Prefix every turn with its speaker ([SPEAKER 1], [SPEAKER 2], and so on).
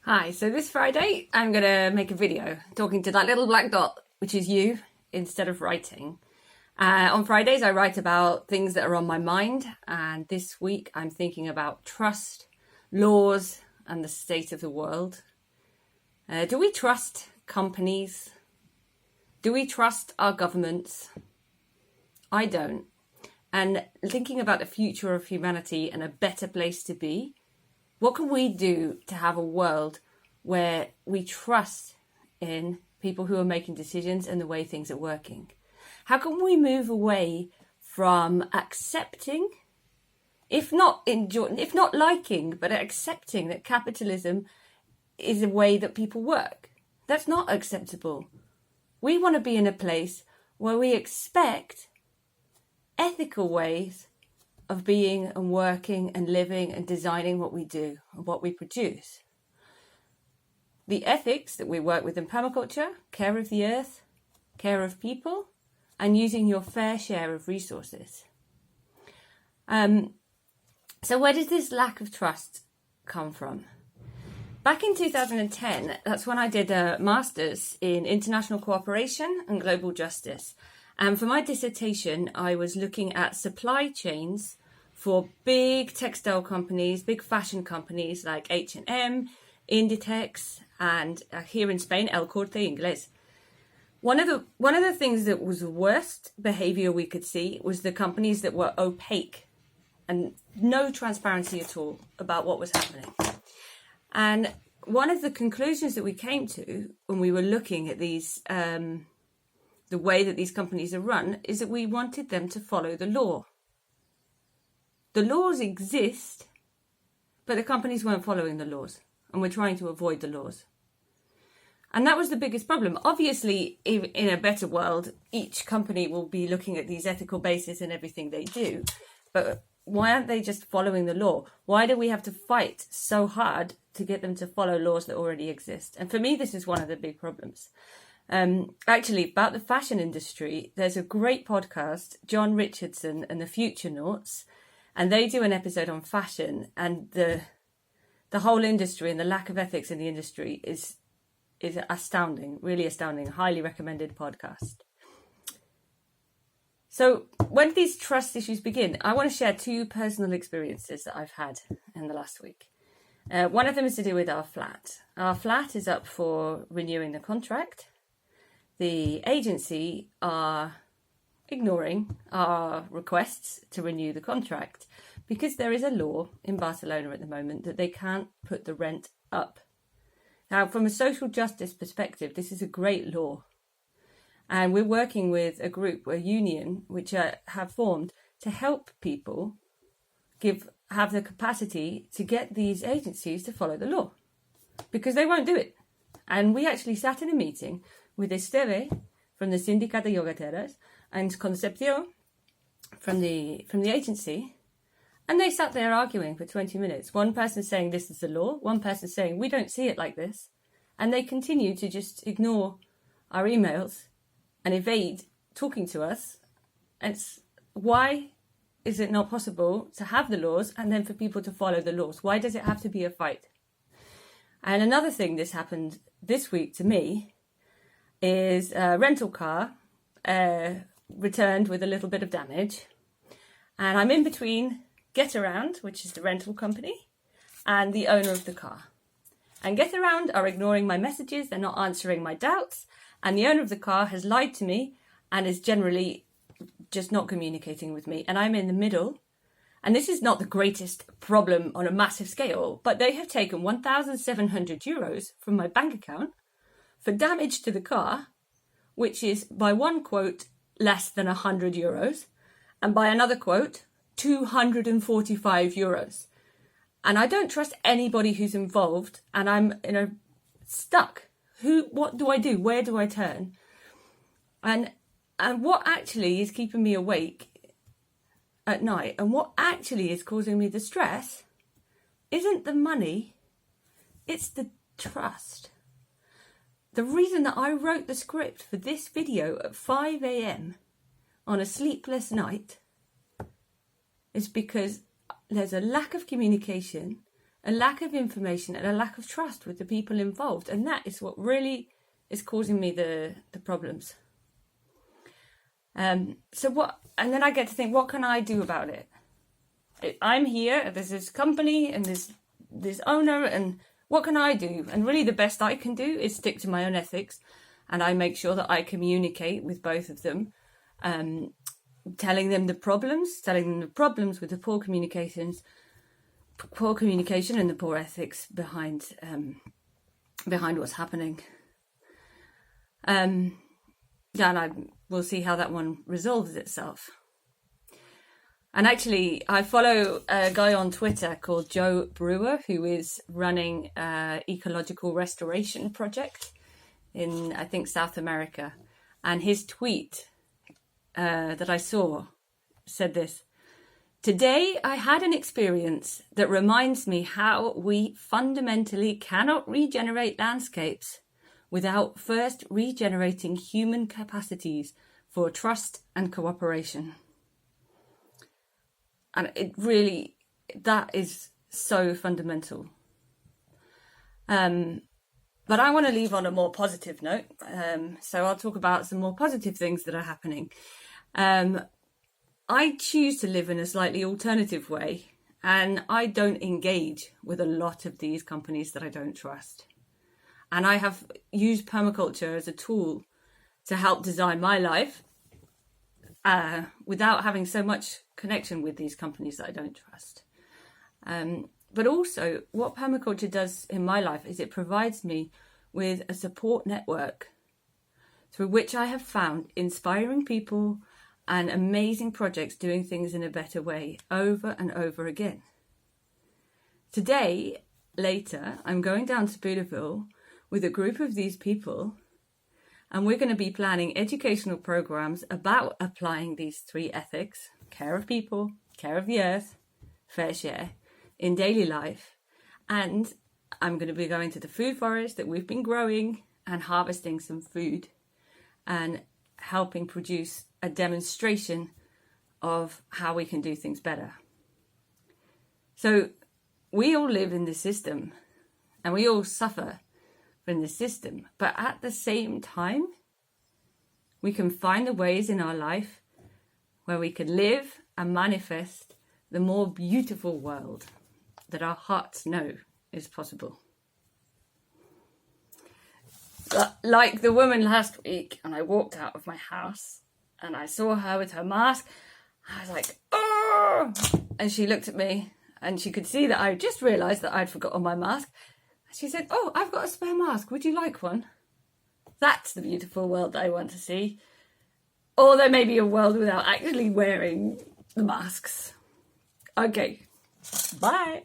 [SPEAKER 1] Hi, so this Friday I'm going to make a video talking to that little black dot, which is you, instead of writing. On Fridays I write about things that are on my mind, and this week I'm thinking about trust, laws, and the state of the world. Do we trust companies? Do we trust our governments? I don't. And thinking about the future of humanity and a better place to be, what can we do to have a world where we trust in people who are making decisions and the way things are working? How can we move away from accepting, if not liking, but accepting that capitalism is a way that people work? That's not acceptable. We want to be in a place where we expect ethical ways of being and working and living and designing what we do and what we produce. The ethics that we work with in permaculture, care of the earth, care of people, and using your fair share of resources. So where does this lack of trust come from? Back in 2010, that's when I did a master's in international cooperation and global justice. And for my dissertation, I was looking at supply chains for big textile companies, big fashion companies like H&M, Inditex, and here in Spain, El Corte Inglés. One of the things that was the worst behavior we could see was the companies that were opaque and no transparency at all about what was happening. And one of the conclusions that we came to when we were looking at these the way that these companies are run is that we wanted them to follow the law. The laws exist, but the companies weren't following the laws, and we're trying to avoid the laws. And that was the biggest problem. Obviously, in a better world, each company will be looking at these ethical bases in everything they do. But why aren't they just following the law? Why do we have to fight so hard to get them to follow laws that already exist? And for me, this is one of the big problems. Actually, about the fashion industry, there's a great podcast, John Richardson and the Futurenauts, and they do an episode on fashion, and the whole industry and the lack of ethics in the industry is astounding, really astounding. Highly recommended podcast. So when these trust issues begin, I want to share two personal experiences that I've had in the last week. One of them is to do with our flat. Our flat is up for renewing the contract. The agency are ignoring our requests to renew the contract because there is a law in Barcelona at the moment that they can't put the rent up. Now, from a social justice perspective, this is a great law. And we're working with a group, a union, which have formed to help people have the capacity to get these agencies to follow the law because they won't do it. And we actually sat in a meeting with Esteve from the Sindicat de Llogateres and Concepción from the agency, and they sat there arguing for 20 minutes. One person saying this is the law, one person saying we don't see it like this, and they continue to just ignore our emails and evade talking to us. And why is it not possible to have the laws and then for people to follow the laws? Why does it have to be a fight? And another thing that's happened this week to me is a rental car returned with a little bit of damage. And I'm in between Getaround, which is the rental company, and the owner of the car. And Getaround are ignoring my messages, they're not answering my doubts, and the owner of the car has lied to me and is generally just not communicating with me. And I'm in the middle. And this is not the greatest problem on a massive scale, but they have taken 1,700 euros from my bank account for damage to the car, which is, by one quote, less than 100 euros, and by another quote, 245 euros. And I don't trust anybody who's involved, and I'm stuck. What do I do? Where do I turn? And what actually is keeping me awake at night, and what actually is causing me the stress, isn't the money, it's the trust. The reason that I wrote the script for this video at 5 a.m. on a sleepless night is because there's a lack of communication a lack of information and a lack of trust with the people involved. And that is what really is causing me the problems. And then I get to think, what can I do about it? I'm here, there's this company and there's this owner, and what can I do? And really the best I can do is stick to my own ethics, and I make sure that I communicate with both of them, telling them the problems with the poor communication and the poor ethics behind what's happening. And we'll see how that one resolves itself. And actually, I follow a guy on Twitter called Joe Brewer, who is running an ecological restoration project in, I think, South America. And his tweet that I saw said this: "Today I had an experience that reminds me how we fundamentally cannot regenerate landscapes without first regenerating human capacities for trust and cooperation." And that is so fundamental. But I want to leave on a more positive note. So I'll talk about some more positive things that are happening. I choose to live in a slightly alternative way, and I don't engage with a lot of these companies that I don't trust. And I have used permaculture as a tool to help design my life without having so much connection with these companies that I don't trust. But also, what permaculture does in my life is it provides me with a support network through which I have found inspiring people and amazing projects doing things in a better way over and over again. Today, later, I'm going down to Bouterville with a group of these people, and we're going to be planning educational programs about applying these 3 ethics: care of people, care of the earth, fair share, in daily life. And I'm going to be going to the food forest that we've been growing and harvesting some food and helping produce a demonstration of how we can do things better. So we all live in this system and we all suffer from this system, but at the same time, we can find the ways in our life where we can live and manifest the more beautiful world that our hearts know is possible. Like the woman last week, and I walked out of my house and I saw her with her mask. I was like, oh! And she looked at me and she could see that I just realised that I'd forgotten my mask. She said, "Oh, I've got a spare mask. Would you like one?" That's the beautiful world that I want to see. Or there may be a world without actually wearing the masks. Okay, bye.